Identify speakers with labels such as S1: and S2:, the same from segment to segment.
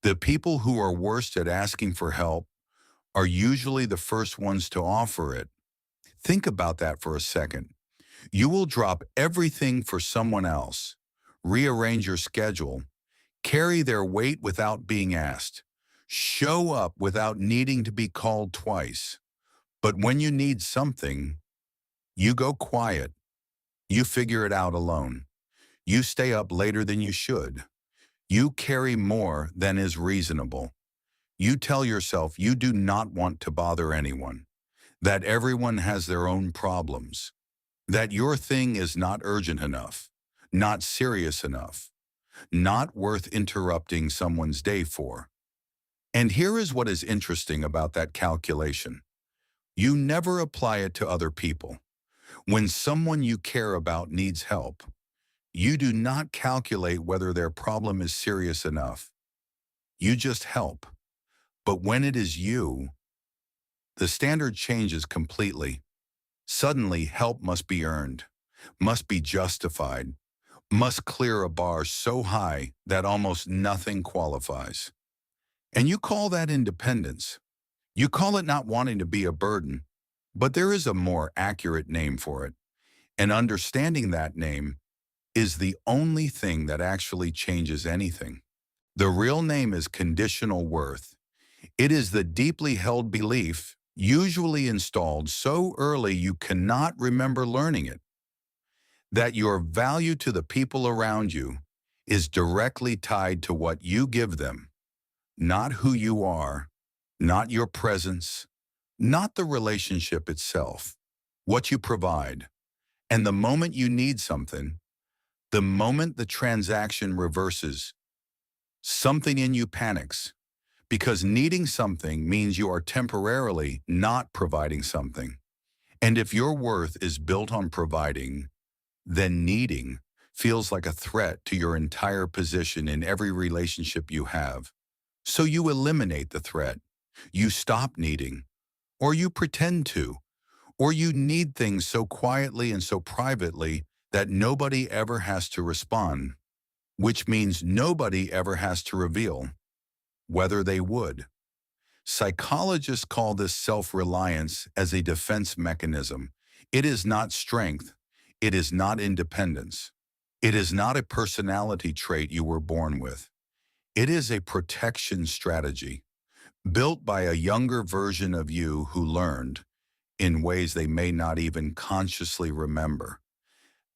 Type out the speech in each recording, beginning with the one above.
S1: The people who are worst at asking for help are usually the first ones to offer it. Think about that for a second. You will drop everything for someone else, rearrange your schedule, carry their weight without being asked, show up without needing to be called twice. But when you need something, you go quiet. You figure it out alone. You stay up later than you should. You carry more than is reasonable. You tell yourself you do not want to bother anyone, that everyone has their own problems, that your thing is not urgent enough, not serious enough, not worth interrupting someone's day for. And here is what is interesting about that calculation. You never apply it to other people. When someone you care about needs help, you do not calculate whether their problem is serious enough. You just help. But when it is you, the standard changes completely. Suddenly, help must be earned, must be justified, must clear a bar so high that almost nothing qualifies. And you call that independence. You call it not wanting to be a burden, but there is a more accurate name for it. And understanding that name is the only thing that actually changes anything. The real name is conditional worth. It is the deeply held belief, usually installed so early you cannot remember learning it, that your value to the people around you is directly tied to what you give them, not who you are, not your presence, not the relationship itself, what you provide. And the moment you need something, the moment the transaction reverses, something in you panics, because needing something means you are temporarily not providing something. And if your worth is built on providing, then needing feels like a threat to your entire position in every relationship you have. So you eliminate the threat. You stop needing, or you pretend to, or you need things so quietly and so privately that nobody ever has to respond, which means nobody ever has to reveal whether they would. Psychologists call this self-reliance as a defense mechanism. It is not strength. It is not independence. It is not a personality trait you were born with. It is a protection strategy built by a younger version of you who learned, in ways they may not even consciously remember,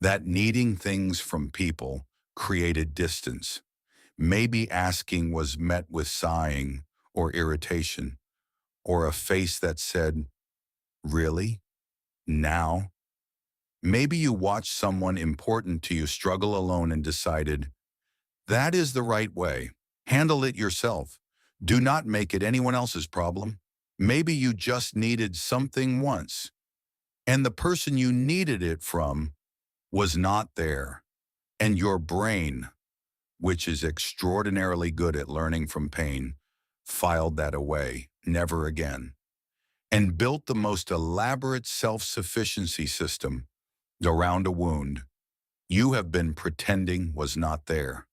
S1: that needing things from people created distance. Maybe asking was met with sighing or irritation, or a face that said, "Really? Now?" Maybe you watched someone important to you struggle alone and decided, that is the right way. Handle it yourself. Do not make it anyone else's problem. Maybe you just needed something once, and the person you needed it from was not there, and your brain, which is extraordinarily good at learning from pain, filed that away, never again, and built the most elaborate self-sufficiency system around a wound you have been pretending was not there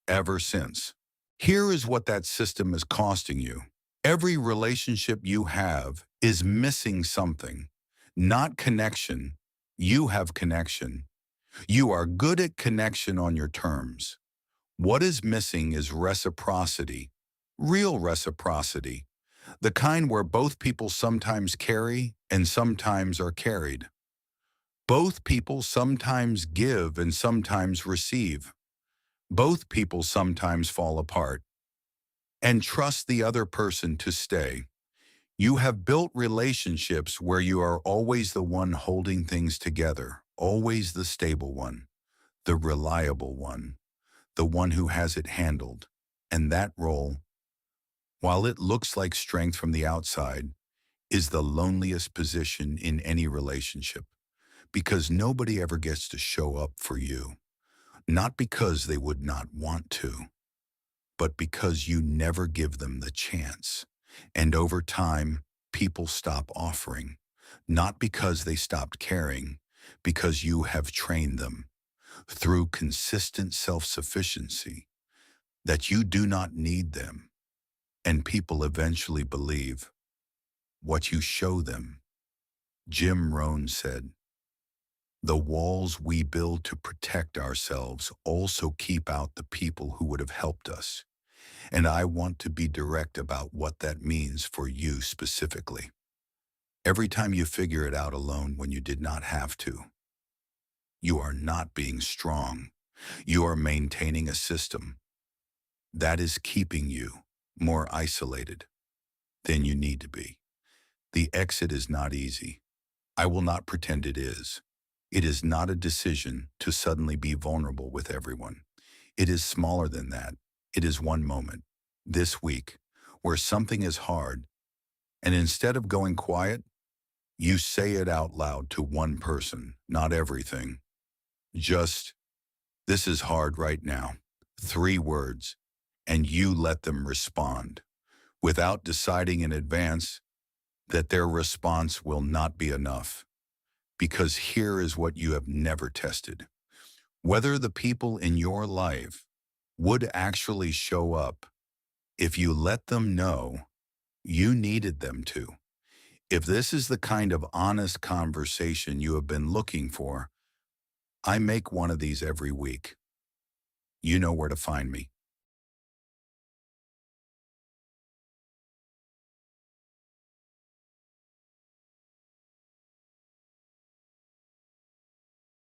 S1: ever since. Here is what that system is costing you. Every relationship you have is missing something, not connection. You have connection. You are good at connection on your terms. What is missing is reciprocity, real reciprocity, the kind where both people sometimes carry and sometimes are carried. Both people sometimes give and sometimes receive. Both people sometimes fall apart and trust the other person to stay. You have built relationships where you are always the one holding things together, always the stable one, the reliable one, the one who has it handled. And that role, while it looks like strength from the outside, is the loneliest position in any relationship, because nobody ever gets to show up for you, not because they would not want to, but because you never give them the chance. And over time, people stop offering, not because they stopped caring, because you have trained them through consistent self-sufficiency that you do not need them, and people eventually believe what you show them. Jim Rohn said, "The walls we build to protect ourselves also keep out the people who would have helped us." And I want to be direct about what that means for you specifically. Every time you figure it out alone when you did not have to, you are not being strong. You are maintaining a system that is keeping you more isolated than you need to be. The exit is not easy. I will not pretend it is. It is not a decision to suddenly be vulnerable with everyone. It is smaller than that. It is one moment, this week, where something is hard, and instead of going quiet, you say it out loud to one person, not everything. Just, "This is hard right now." 3 words, and you let them respond, without deciding in advance that their response will not be enough. Because here is what you have never tested: whether the people in your life would actually show up if you let them know you needed them to. If this is the kind of honest conversation you have been looking for, I make one of these every week. You know where to find me.